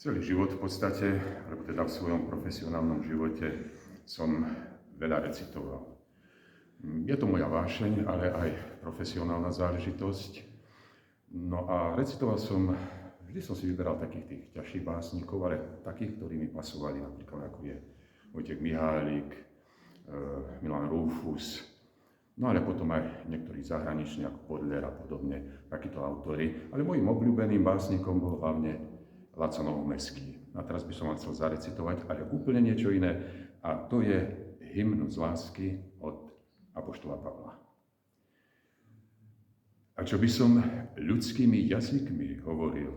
Celý život v podstate, alebo teda v svojom profesionálnom živote som veľa recitoval. Je to moja vášeň, ale aj profesionálna záležitosť. No a recitoval som, vždy som si vyberal takých tých ťažších básnikov, ale takých, ktorí mi pasovali, napríklad ako je Vojtech Mihálik, Milan Rúfus, no ale potom aj niektorí zahraniční, ako Podler a podobne, takíto autori. Ale môjim obľúbeným básnikom bol hlavne Laco Novomeský. A teraz by som vám chcel zarecitovať, ale úplne niečo iné. A to je hymn z lásky od apoštola Pavla. A čo by som ľudskými jazykmi hovoril,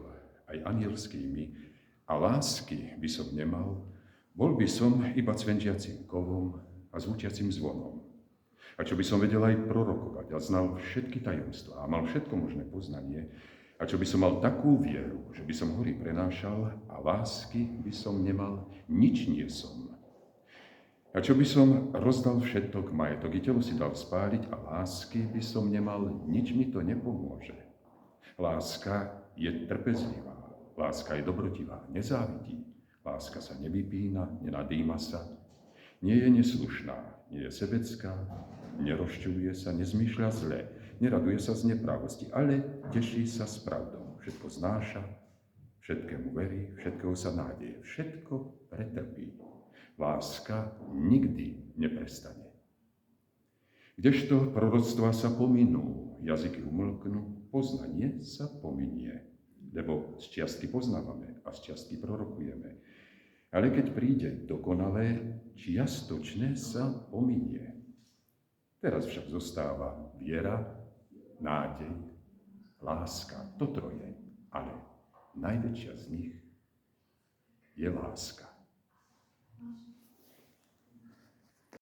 aj anielskými, a lásky by som nemal, bol by som iba cvenčiacim kovom a zvučiacim zvonom. A čo by som vedel aj prorokovať a znal všetky tajomstvá a mal všetko možné poznanie, a čo by som mal takú vieru, že by som hory prenášal a lásky by som nemal, nič nie som. A čo by som rozdal všetok majetok i telo si dal spáliť a lásky by som nemal, nič mi to nepomôže. Láska je trpezlivá, láska je dobrotivá, nezávidí, láska sa nevypína, nenadýma sa, nie je neslušná, nie je sebecká, nerozčuluje sa, nezmýšľa zle, neraduje sa z neprávosti, ale teší sa s pravdou. Všetko znáša, všetkému verí, všetkého sa nádeje, všetko pretrpí. Láska nikdy neprestane. Kdežto proroctvá sa pominú, jazyky umlknú, poznanie sa pominie, lebo z čiastky poznávame a z čiastky prorokujeme. Ale keď príde dokonalé, čiastočné sa pominie. Teraz však zostáva viera, nádej, láska, to troje, ale najväčšia z nich je láska.